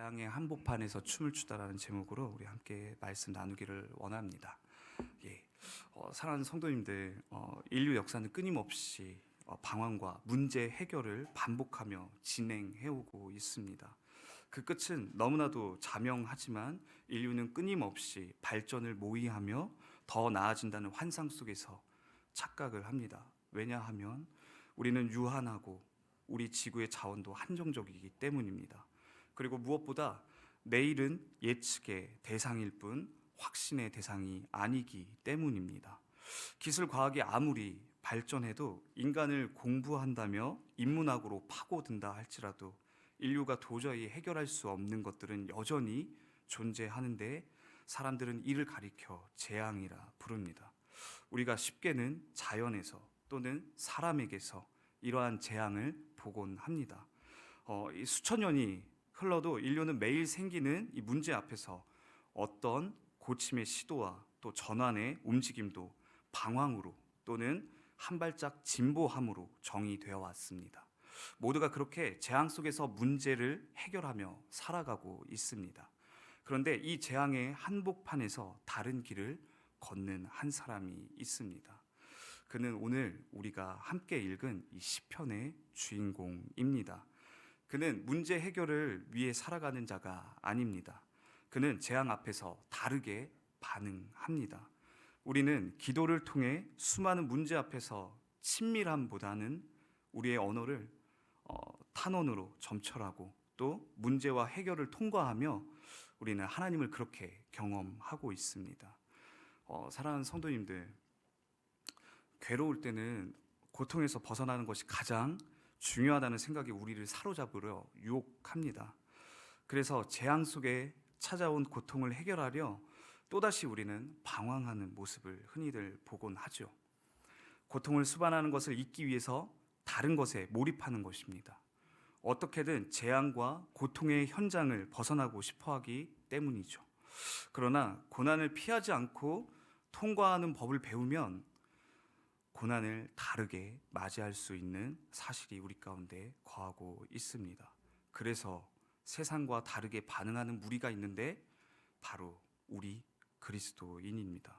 재앙의 한복판에서 춤을 추다라는 제목으로 우리 함께 말씀 나누기를 원합니다. 사랑하는 성도님들, 인류 역사는 끊임없이 방황과 문제 해결을 반복하며 진행해오고 있습니다. 그 끝은 너무나도 자명하지만 인류는 끊임없이 발전을 모의하며 더 나아진다는 환상 속에서 착각을 합니다. 왜냐하면 우리는 유한하고 우리 지구의 자원도 한정적이기 때문입니다. 그리고 무엇보다 내일은 예측의 대상일 뿐 확신의 대상이 아니기 때문입니다. 기술 과학이 아무리 발전해도 인간을 공부한다며 인문학으로 파고든다 할지라도 인류가 도저히 해결할 수 없는 것들은 여전히 존재하는데 사람들은 이를 가리켜 재앙이라 부릅니다. 우리가 쉽게는 자연에서 또는 사람에게서 이러한 재앙을 보곤 합니다. 수천 년이 흘러도 인류는 매일 생기는 이 문제 앞에서 어떤 고침의 시도와 또 전환의 움직임도 방황으로 또는 한 발짝 진보함으로 정의되어 왔습니다. 모두가 그렇게 재앙 속에서 문제를 해결하며 살아가고 있습니다. 그런데 이 재앙의 한복판에서 다른 길을 걷는 한 사람이 있습니다. 그는 오늘 우리가 함께 읽은 이 시편의 주인공입니다. 그는 문제 해결을 위해 살아가는 자가 아닙니다. 그는 재앙 앞에서 다르게 반응합니다. 우리는 기도를 통해 수많은 문제 앞에서 친밀함보다는 우리의 언어를 탄원으로 점철하고 또 문제와 해결을 통과하며 우리는 하나님을 그렇게 경험하고 있습니다. 사랑하는 성도님들, 괴로울 때는 고통에서 벗어나는 것이 가장 중요하다는 생각이 우리를 사로잡으려 유혹합니다. 그래서 재앙 속에 찾아온 고통을 해결하려 또다시 우리는 방황하는 모습을 흔히들 보곤 하죠. 고통을 수반하는 것을 잊기 위해서 다른 것에 몰입하는 것입니다. 어떻게든 재앙과 고통의 현장을 벗어나고 싶어 하기 때문이죠. 그러나 고난을 피하지 않고 통과하는 법을 배우면 고난을 다르게 맞이할 수 있는 사실이 우리 가운데 거하고 있습니다. 그래서 세상과 다르게 반응하는 무리가 있는데 바로 우리 그리스도인입니다.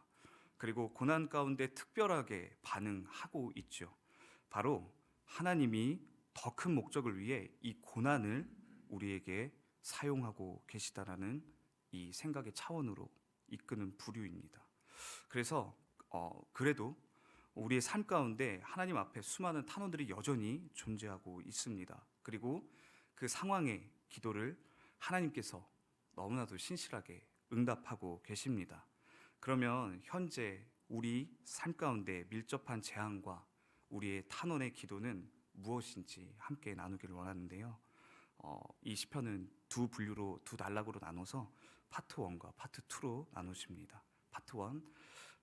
그리고 고난 가운데 특별하게 반응하고 있죠. 바로 하나님이 더 큰 목적을 위해 이 고난을 우리에게 사용하고 계시다라는 이 생각의 차원으로 이끄는 부류입니다. 그래서 그래도 우리의 삶 가운데 하나님 앞에 수많은 탄원들이 여전히 존재하고 있습니다. 그리고 그 상황의 기도를 하나님께서 너무나도 신실하게 응답하고 계십니다. 그러면 현재 우리 삶 가운데 밀접한 재앙과 우리의 탄원의 기도는 무엇인지 함께 나누기를 원하는데요. 이 시편은 두 분류로, 두 단락으로 나눠서 파트 1과 파트 2로 나누십니다. 파트 1,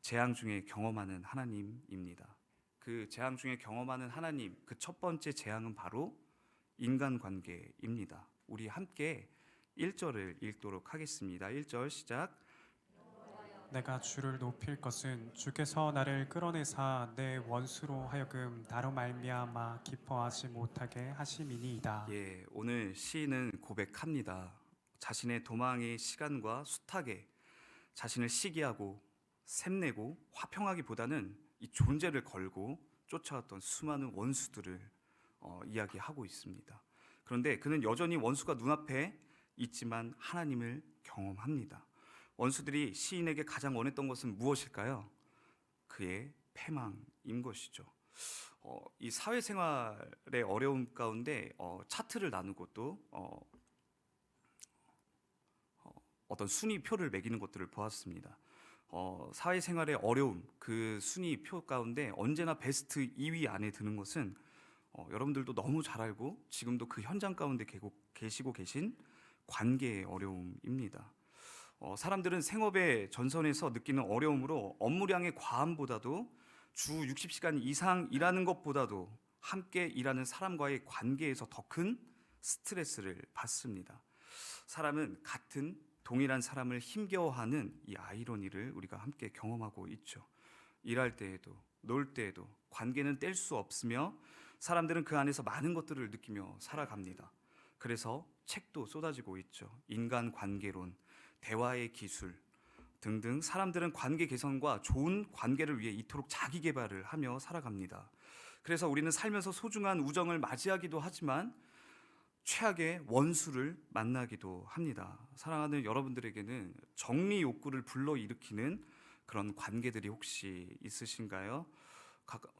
재앙 중에 경험하는 하나님입니다. 그 재앙 중에 경험하는 하나님, 그 첫 번째 재앙은 바로 인간관계입니다. 우리 함께 1절을 읽도록 하겠습니다. 1절 시작. 내가 주를 높일 것은 주께서 나를 끌어내사 내 원수로 하여금 나로 말미암아 기뻐하지 못하게 하심이니이다. 오늘 시인은 고백합니다. 자신의 도망의 시간과 숱하게 자신을 시기하고 샘내고 화평하기보다는 이 존재를 걸고 쫓아왔던 수많은 원수들을 이야기하고 있습니다. 그런데 그는 여전히 원수가 눈앞에 있지만 하나님을 경험합니다. 원수들이 시인에게 가장 원했던 것은 무엇일까요? 그의 패망인 것이죠. 이 사회생활의 어려움 가운데 차트를 나누고 또 어떤 순위표를 매기는 것들을 보았습니다. 사회생활의 어려움, 그 순위표 가운데 언제나 베스트 2위 안에 드는 것은 여러분들도 너무 잘 알고 지금도 그 현장 가운데 계시고 계신 관계의 어려움입니다. 사람들은 생업의 전선에서 느끼는 어려움으로 업무량의 과함보다도 주 60시간 이상 일하는 것보다도 함께 일하는 사람과의 관계에서 더 큰 스트레스를 받습니다. 사람은 같은 동일한 사람을 힘겨워하는 이 아이러니를 우리가 함께 경험하고 있죠. 일할 때에도 놀 때에도 관계는 뗄 수 없으며 사람들은 그 안에서 많은 것들을 느끼며 살아갑니다. 그래서 책도 쏟아지고 있죠. 인간관계론, 대화의 기술 등등. 사람들은 관계 개선과 좋은 관계를 위해 이토록 자기 개발을 하며 살아갑니다. 그래서 우리는 살면서 소중한 우정을 맞이하기도 하지만 최악의 원수를 만나기도 합니다. 사랑하는 여러분들에게는 정리 욕구를 불러일으키는 그런 관계들이 혹시 있으신가요?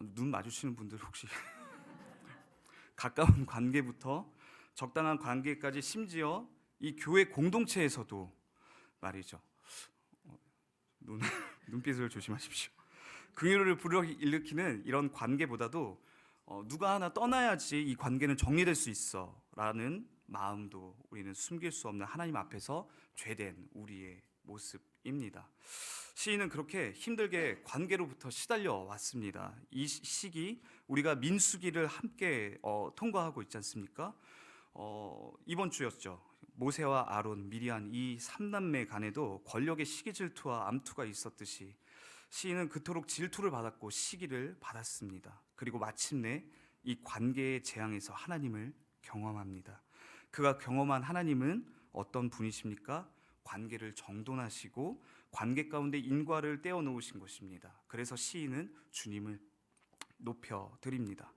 눈 마주치는 분들 혹시 가까운 관계부터 적당한 관계까지, 심지어 이 교회 공동체에서도 말이죠. 눈빛을 조심하십시오. 긍휼을 불러일으키는 이런 관계보다도 누가 하나 떠나야지 이 관계는 정리될 수 있어 라는 마음도 우리는 숨길 수 없는 하나님 앞에서 죄된 우리의 모습입니다. 시인은 그렇게 힘들게 관계로부터 시달려 왔습니다. 이 시기 우리가 민수기를 함께 통과하고 있지 않습니까? 이번 주였죠. 모세와 아론, 미리안 이 3남매 간에도 권력의 시기 질투와 암투가 있었듯이 시인은 그토록 질투를 받았고 시기를 받았습니다. 그리고 마침내 이 관계의 재앙에서 하나님을 경험합니다. 그가 경험한 하나님은 어떤 분이십니까? 관계를 정돈하시고 관계 가운데 인과를 떼어 놓으신 것입니다. 그래서 시인은 주님을 높여 드립니다.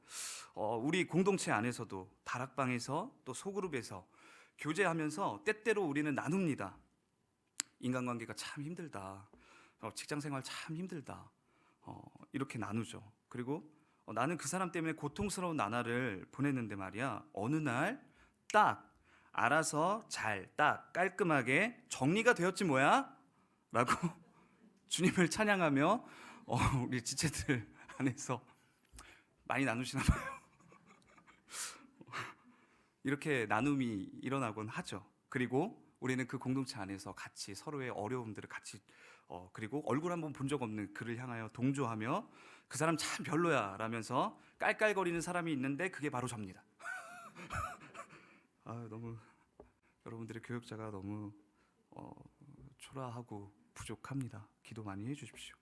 우리 공동체 안에서도 다락방에서 또 소그룹에서 교제하면서 때때로 우리는 나눕니다. 인간관계가 참 힘들다. 직장생활 참 힘들다. 이렇게 나누죠. 그리고 나는 그 사람 때문에 고통스러운 나날을 보냈는데 말이야, 어느 날 딱 알아서 잘 딱 깔끔하게 정리가 되었지 뭐야? 라고 주님을 찬양하며 우리 지체들 안에서 많이 나누시나 봐요. 이렇게 나눔이 일어나곤 하죠. 그리고 우리는 그 공동체 안에서 같이 서로의 어려움들을 같이 그리고 얼굴 한번 본 적 없는 그를 향하여 동조하며 그 사람 참 별로야 라면서 깔깔거리는 사람이 있는데 그게 바로 접니다. 너무 여러분들의 교육자가 너무 초라하고 부족합니다. 기도 많이 해주십시오.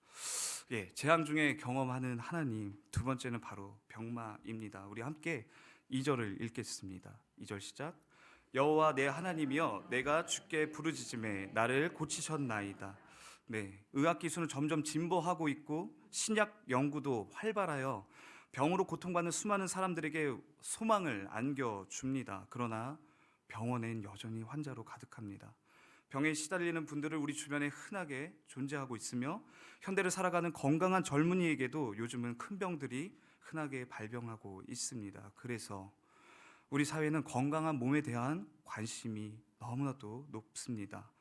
재앙 중에 경험하는 하나님, 두 번째는 바로 병마입니다. 우리 함께 2절을 읽겠습니다. 2절 시작. 여호와 내 하나님이여, 내가 주께 부르짖음에 나를 고치셨나이다. 의학 기술은 점점 진보하고 있고 신약 연구도 활발하여 병으로 고통받는 수많은 사람들에게 소망을 안겨줍니다. 그러나 병원엔 여전히 환자로 가득합니다. 병에 시달리는 분들을 우리 주변에 흔하게 존재하고 있으며 현대를 살아가는 건강한 젊은이에게도 요즘은 큰 병들이 흔하게 발병하고 있습니다. 그래서 우리 사회는 건강한 몸에 대한 관심이 너무나도 높습니다.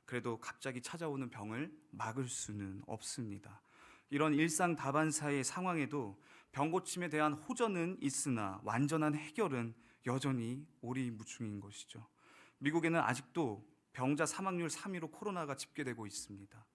그래도 갑자기 찾아오는 병을 막을 수는 없습니다. 이런 일상 다반사의 상황에도 병고침에 대한 호전은 있으나 완전한 해결은 여전히 오리무중인 것이죠. 미국에는 아직도 병자 사망률 3위로 코로나가 집계되고 있습니다.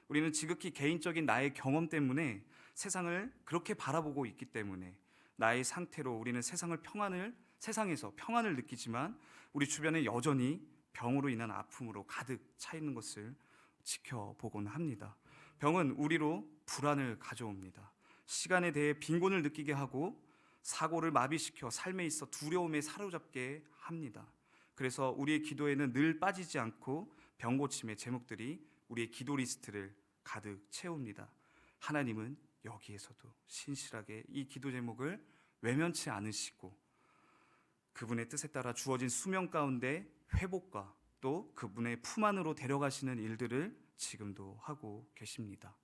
우리는 지극히 개인적인 나의 경험 때문에 세상을 그렇게 바라보고 있기 때문에 나의 상태로 우리는 세상에서 평안을 느끼지만 우리 주변에 여전히 병으로 인한 아픔으로 가득 차 있는 것을 지켜보곤 합니다. 병은 우리로 불안을 가져옵니다. 시간에 대해 빈곤을 느끼게 하고 사고를 마비시켜 삶에 있어 두려움에 사로잡게 합니다. 그래서 우리의 기도에는 늘 빠지지 않고 병고침의 제목들이 우리의 기도 리스트를 가득 채웁니다. 하나님은 여기에서도 신실하게 이 기도 제목을 외면치 않으시고 그분의 뜻에 따라 주어진 수명 가운데 회복과 또 그분의 품 안으로 데려가시는 일들을 지금도 하고 계십니다.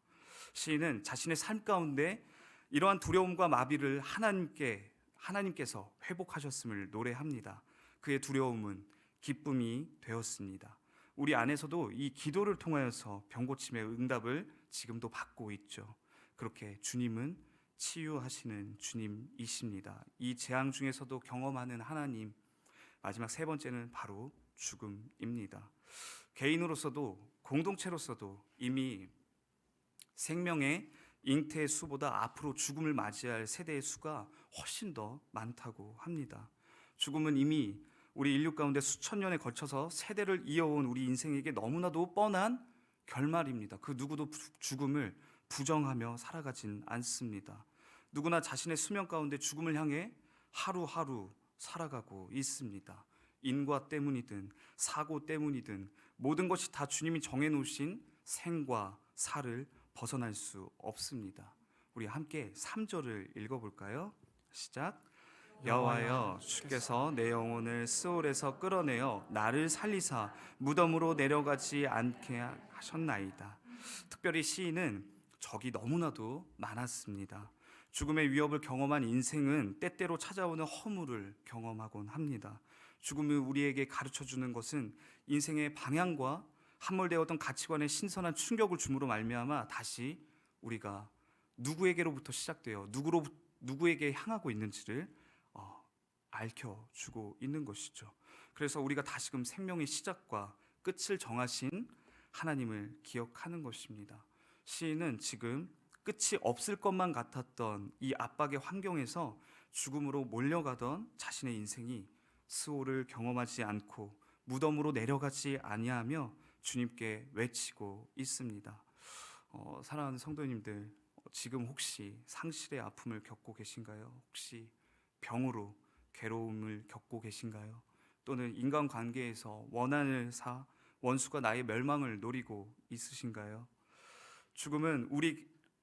시인은 자신의 삶 가운데 이러한 두려움과 마비를 하나님께서 회복하셨음을 노래합니다. 그의 두려움은 기쁨이 되었습니다. 우리 안에서도 이 기도를 통하여서 병고침의 응답을 지금도 받고 있죠. 그렇게 주님은 치유하시는 주님이십니다. 이 재앙 중에서도 경험하는 하나님, 마지막 세 번째는 바로 죽음입니다. 개인으로서도 공동체로서도 이미 생명의 잉태의 수보다 앞으로 죽음을 맞이할 세대의 수가 훨씬 더 많다고 합니다. 죽음은 이미 우리 인류 가운데 수천 년에 걸쳐서 세대를 이어온 우리 인생에게 너무나도 뻔한 결말입니다. 그 누구도 죽음을 부정하며 살아가진 않습니다. 누구나 자신의 수명 가운데 죽음을 향해 하루하루 살아가고 있습니다. 인과 때문이든 사고 때문이든 모든 것이 다 주님이 정해놓으신 생과 사를 벗어날 수 없습니다. 우리 함께 3절을 읽어볼까요? 시작. 여호와여 주께서 내 영혼을 스올에서 끌어내어 나를 살리사 무덤으로 내려가지 않게 하셨나이다. 특별히 시인은 적이 너무나도 많았습니다. 죽음의 위협을 경험한 인생은 때때로 찾아오는 허물을 경험하곤 합니다. 죽음이 우리에게 가르쳐주는 것은 인생의 방향과 함몰되었던 가치관에 신선한 충격을 줌으로 말미암아 다시 우리가 누구에게로부터 시작되어 누구에게 향하고 있는지를 알려주고 있는 것이죠. 그래서 우리가 다시금 생명의 시작과 끝을 정하신 하나님을 기억하는 것입니다. 시인은 지금 끝이 없을 것만 같았던 이 압박의 환경에서 죽음으로 몰려가던 자신의 인생이 스올을 경험하지 않고 무덤으로 내려가지 아니하며 주님께 외치고 있습니다. 사랑하는 성도님들, 지금 혹시 상실의 아픔을 겪고 계신가요? 혹시 병으로 괴로움을 겪고 계신가요? 또는 인간관계에서 원한을 사 원수가 나의 멸망을 노리고 있으신가요? 죽음은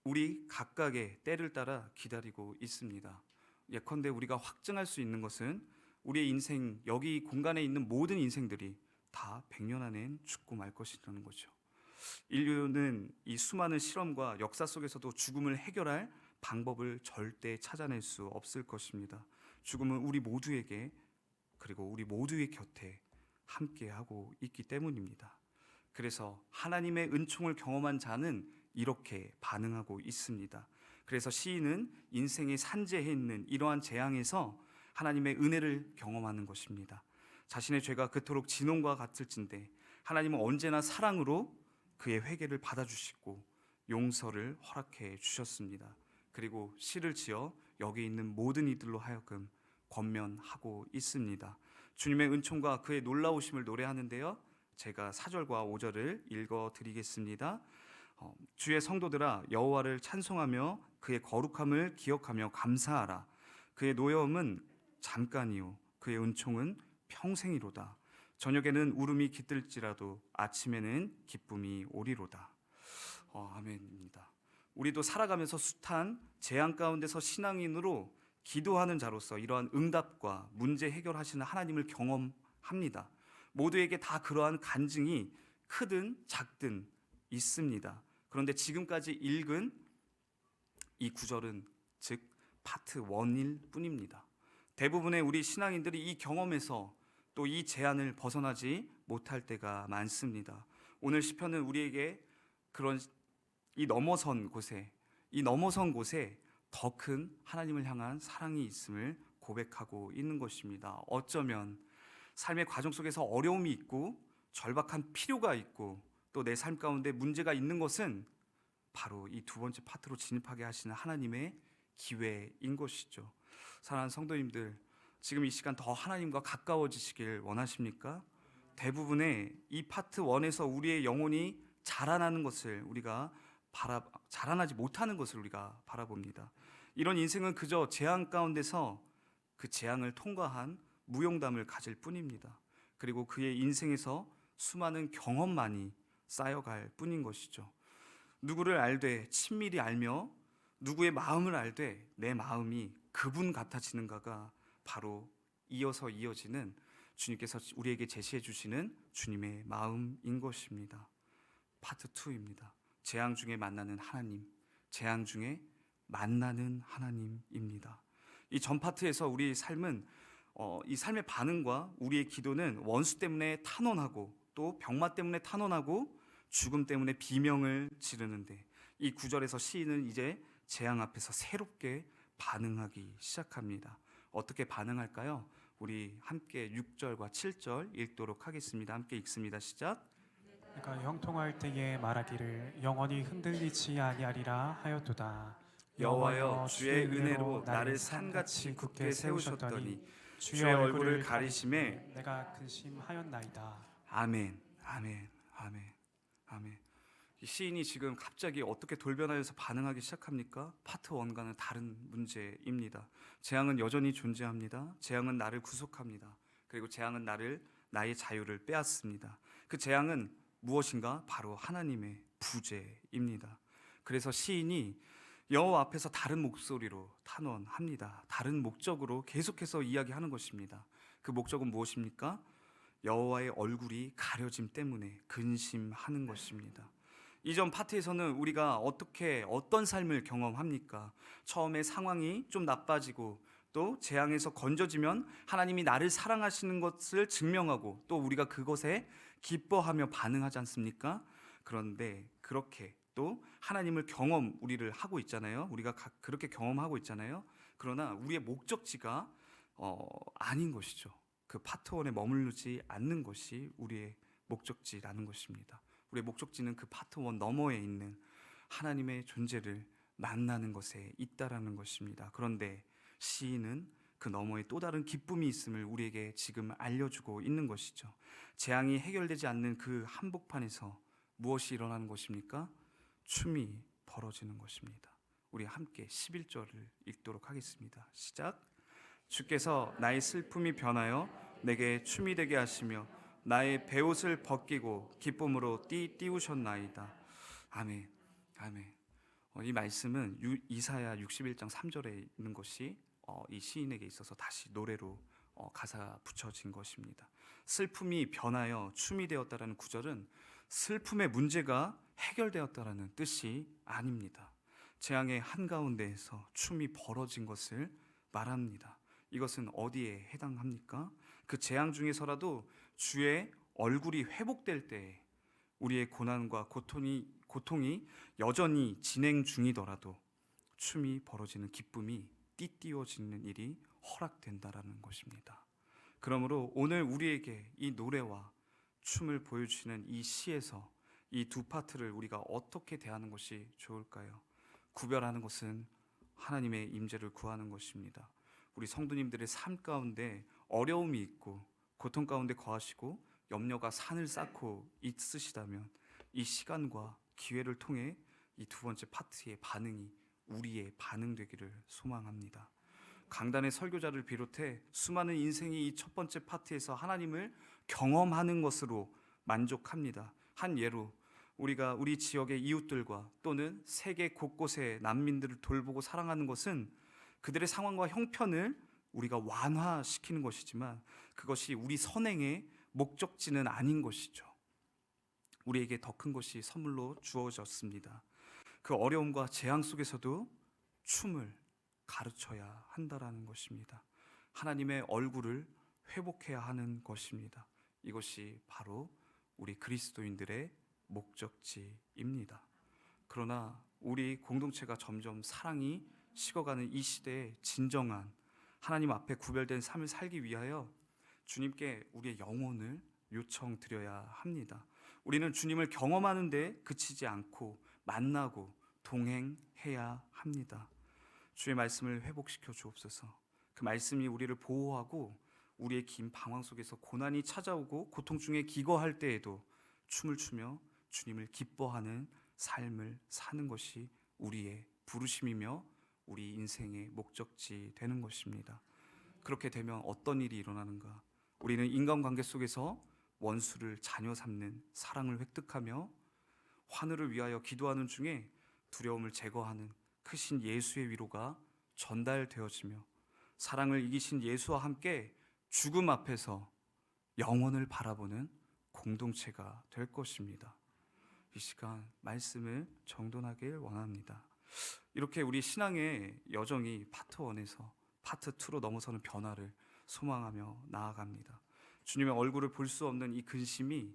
우리 각각의 때를 따라 기다리고 있습니다. 예컨대 우리가 확증할 수 있는 것은 우리의 인생, 여기 공간에 있는 모든 인생들이 다 100년 안엔 죽고 말 것이라는 거죠. 인류는 이 수많은 실험과 역사 속에서도 죽음을 해결할 방법을 절대 찾아낼 수 없을 것입니다. 죽음은 우리 모두에게, 그리고 우리 모두의 곁에 함께하고 있기 때문입니다. 그래서 하나님의 은총을 경험한 자는 이렇게 반응하고 있습니다. 그래서 시인은 인생의 산재해 있는 이러한 재앙에서 하나님의 은혜를 경험하는 것입니다. 자신의 죄가 그토록 진홍과 같을진데 하나님은 언제나 사랑으로 그의 회개를 받아주시고 용서를 허락해 주셨습니다. 그리고 시를 지어 여기 있는 모든 이들로 하여금 권면하고 있습니다. 주님의 은총과 그의 놀라우심을 노래하는데요, 제가 4절과 5절을 읽어드리겠습니다. 주의 성도들아, 여호와를 찬송하며 그의 거룩함을 기억하며 감사하라. 그의 노여움은 잠깐이요 그의 은총은 평생이로다. 저녁에는 울음이 깃들지라도 아침에는 기쁨이 오리로다. 아멘입니다. 우리도 살아가면서 숱한 재앙 가운데서 신앙인으로 기도하는 자로서 이러한 응답과 문제 해결하시는 하나님을 경험합니다. 모두에게 다 그러한 간증이 크든 작든 있습니다. 그런데 지금까지 읽은 이 구절은 즉 파트 1일 뿐입니다. 대부분의 우리 신앙인들이 이 경험에서 또 이 제한을 벗어나지 못할 때가 많습니다. 오늘 시편은 우리에게 그런 이 넘어선 곳에 더 큰 하나님을 향한 사랑이 있음을 고백하고 있는 것입니다. 어쩌면 삶의 과정 속에서 어려움이 있고 절박한 필요가 있고 또 내 삶 가운데 문제가 있는 것은 바로 이 두 번째 파트로 진입하게 하시는 하나님의 기회인 것이죠. 사랑하는 성도님들, 지금 이 시간 더 하나님과 가까워지시길 원하십니까? 대부분의 이 파트 1에서 우리의 영혼이 자라나는 것을 자라나지 못하는 것을 우리가 바라봅니다. 이런 인생은 그저 재앙 가운데서 그 재앙을 통과한 무용담을 가질 뿐입니다. 그리고 그의 인생에서 수많은 경험만이 쌓여갈 뿐인 것이죠. 누구를 알되 친밀히 알며 누구의 마음을 알되 내 마음이 그분 같아지는가가 바로 이어서 이어지는 주님께서 우리에게 제시해 주시는 주님의 마음인 것입니다. 파트 2입니다. 재앙 중에 만나는 하나님, 재앙 중에 만나는 하나님입니다. 이 전 파트에서 우리 삶은 이 삶의 반응과 우리의 기도는 원수 때문에 탄원하고 또 병마 때문에 탄원하고 죽음 때문에 비명을 지르는데, 이 9절에서 시인은 이제 재앙 앞에서 새롭게 반응하기 시작합니다. 어떻게 반응할까요? 우리 함께 6절과 7절 읽도록 하겠습니다. 함께 읽습니다. 시작. 내가 형통할 때에 말하기를 영원히 흔들리지 아니하리라 하였도다. 여호와여 주의 은혜로 나를 산같이 굳게 세우셨더니 주의 얼굴을 가리심에 내가 근심하였나이다. 아멘, 아멘, 아멘, 아멘. 이 시인이 지금 갑자기 어떻게 돌변하여서 반응하기 시작합니까? 파트 1과는 다른 문제입니다. 재앙은 여전히 존재합니다. 재앙은 나를 구속합니다. 그리고 재앙은 나의 자유를 빼앗습니다. 그 재앙은 무엇인가? 바로 하나님의 부재입니다. 그래서 시인이 여호와 앞에서 다른 목소리로 탄원합니다. 다른 목적으로 계속해서 이야기하는 것입니다. 그 목적은 무엇입니까? 여호와의 얼굴이 가려짐 때문에 근심하는 것입니다. 이전 파트에서는 우리가 어떤 삶을 경험합니까? 처음에 상황이 좀 나빠지고 또 재앙에서 건져지면 하나님이 나를 사랑하시는 것을 증명하고 또 우리가 그것에 기뻐하며 반응하지 않습니까? 그런데 그렇게 또 하나님을 우리를 하고 있잖아요. 우리가 그렇게 경험하고 있잖아요. 그러나 우리의 목적지가 아닌 것이죠. 그 파트 1에 머무르지 않는 것이 우리의 목적지라는 것입니다. 우리의 목적지는 그 파트 1 너머에 있는 하나님의 존재를 만나는 것에 있다라는 것입니다. 그런데 시인은 그 너머에 또 다른 기쁨이 있음을 우리에게 지금 알려주고 있는 것이죠. 재앙이 해결되지 않는 그 한복판에서 무엇이 일어나는 것입니까? 춤이 벌어지는 것입니다. 우리 함께 11절을 읽도록 하겠습니다. 시작. 주께서 나의 슬픔이 변하여 내게 춤이 되게 하시며 나의 베옷을 벗기고 기쁨으로 띄우셨나이다. 아멘. 아멘. 이 말씀은 이사야 61장 3절에 있는 것이 이 시인에게 있어서 다시 노래로 가사 붙여진 것입니다. 슬픔이 변하여 춤이 되었다라는 구절은 슬픔의 문제가 해결되었다라는 뜻이 아닙니다. 재앙의 한가운데에서 춤이 벌어진 것을 말합니다. 이것은 어디에 해당합니까? 그 재앙 중에서라도 주의 얼굴이 회복될 때 우리의 고난과 고통이 여전히 진행 중이더라도 춤이 벌어지는 기쁨이 띠띠워지는 일이 허락된다라는 것입니다. 그러므로 오늘 우리에게 이 노래와 춤을 보여주시는 이 시에서 이 두 파트를 우리가 어떻게 대하는 것이 좋을까요? 구별하는 것은 하나님의 임재를 구하는 것입니다. 우리 성도님들의 삶 가운데 어려움이 있고 고통 가운데 거하시고 염려가 산을 쌓고 있으시다면 이 시간과 기회를 통해 이 두 번째 파트의 반응이 우리의 반응 되기를 소망합니다. 강단의 설교자를 비롯해 수많은 인생이 이 첫 번째 파트에서 하나님을 경험하는 것으로 만족합니다. 한 예로 우리가 우리 지역의 이웃들과 또는 세계 곳곳의 난민들을 돌보고 사랑하는 것은 그들의 상황과 형편을 우리가 완화시키는 것이지만 그것이 우리 선행의 목적지는 아닌 것이죠. 우리에게 더 큰 것이 선물로 주어졌습니다. 그 어려움과 재앙 속에서도 춤을 가르쳐야 한다라는 것입니다. 하나님의 얼굴을 회복해야 하는 것입니다. 이것이 바로 우리 그리스도인들의 목적지입니다. 그러나 우리 공동체가 점점 사랑이 식어가는 이 시대에 진정한 하나님 앞에 구별된 삶을 살기 위하여 주님께 우리의 영혼을 요청드려야 합니다. 우리는 주님을 경험하는 데 그치지 않고 만나고 동행해야 합니다. 주의 말씀을 회복시켜 주옵소서. 그 말씀이 우리를 보호하고 우리의 긴 방황 속에서 고난이 찾아오고 고통 중에 기거할 때에도 춤을 추며 주님을 기뻐하는 삶을 사는 것이 우리의 부르심이며 우리 인생의 목적지 되는 것입니다. 그렇게 되면 어떤 일이 일어나는가? 우리는 인간관계 속에서 원수를 자녀 삼는 사랑을 획득하며 환우를 위하여 기도하는 중에 두려움을 제거하는 크신 예수의 위로가 전달되어지며 사랑을 이기신 예수와 함께 죽음 앞에서 영원을 바라보는 공동체가 될 것입니다. 이 시간 말씀을 정돈하길 원합니다. 이렇게 우리 신앙의 여정이 파트 1에서 파트 2로 넘어서는 변화를 소망하며 나아갑니다. 주님의 얼굴을 볼 수 없는 이 근심이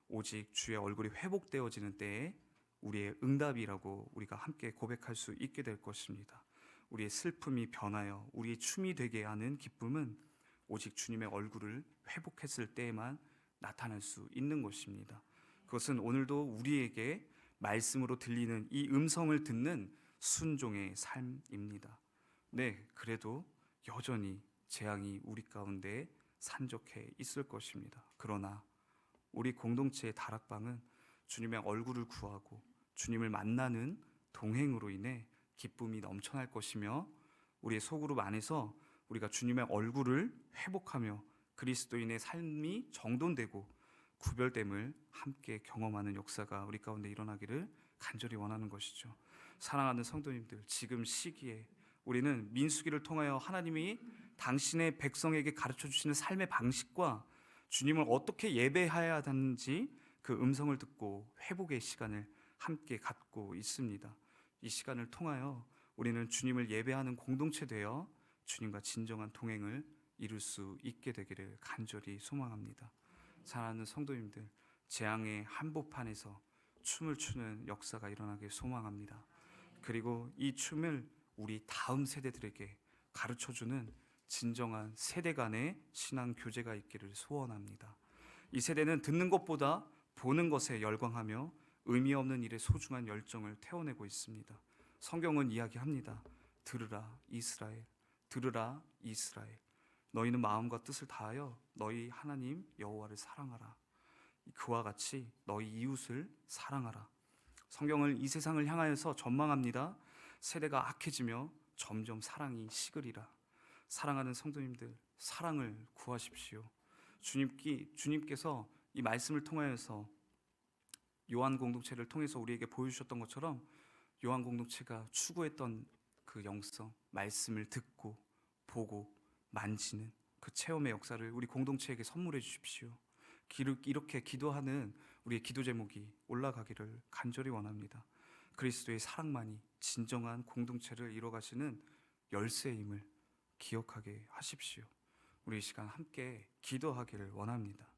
오직 주의 얼굴이 회복되어지는 때에 우리의 응답이라고 우리가 함께 고백할 수 있게 될 것입니다. 우리의 슬픔이 변하여 우리의 춤이 되게 하는 기쁨은 오직 주님의 얼굴을 회복했을 때에만 나타날 수 있는 것입니다. 그것은 오늘도 우리에게 말씀으로 들리는 이 음성을 듣는 순종의 삶입니다. 네, 그래도 여전히 재앙이 우리 가운데 산적해 있을 것입니다. 그러나 우리 공동체의 다락방은 주님의 얼굴을 구하고 주님을 만나는 동행으로 인해 기쁨이 넘쳐날 것이며 우리의 소그룹 안에서 우리가 주님의 얼굴을 회복하며 그리스도인의 삶이 정돈되고 구별됨을 함께 경험하는 역사가 우리 가운데 일어나기를 간절히 원하는 것이죠. 사랑하는 성도님들, 지금 시기에 우리는 민수기를 통하여 하나님이 당신의 백성에게 가르쳐 주시는 삶의 방식과 주님을 어떻게 예배해야 하는지 그 음성을 듣고 회복의 시간을 함께 갖고 있습니다. 이 시간을 통하여 우리는 주님을 예배하는 공동체 되어 주님과 진정한 동행을 이룰 수 있게 되기를 간절히 소망합니다. 사랑하는 성도님들, 재앙의 한복판에서 춤을 추는 역사가 일어나길 소망합니다. 그리고 이 춤을 우리 다음 세대들에게 가르쳐주는 진정한 세대 간의 신앙 교제가 있기를 소원합니다. 이 세대는 듣는 것보다 보는 것에 열광하며 의미 없는 일에 소중한 열정을 태워내고 있습니다. 성경은 이야기합니다. 들으라 이스라엘, 들으라 이스라엘, 너희는 마음과 뜻을 다하여 너희 하나님 여호와를 사랑하라. 그와 같이 너희 이웃을 사랑하라. 성경은 이 세상을 향하여서 전망합니다. 세대가 악해지며 점점 사랑이 식으리라. 사랑하는 성도님들, 사랑을 구하십시오. 주님께서 이 말씀을 통하여서 요한 공동체를 통해서 우리에게 보여주셨던 것처럼 요한 공동체가 추구했던 그 영성, 말씀을 듣고 보고 만지는 그 체험의 역사를 우리 공동체에게 선물해 주십시오. 이렇게 기도하는 우리의 기도 제목이 올라가기를 간절히 원합니다. 그리스도의 사랑만이 진정한 공동체를 이뤄가시는 열쇠임을 기억하게 하십시오. 우리 이 시간 함께 기도하기를 원합니다.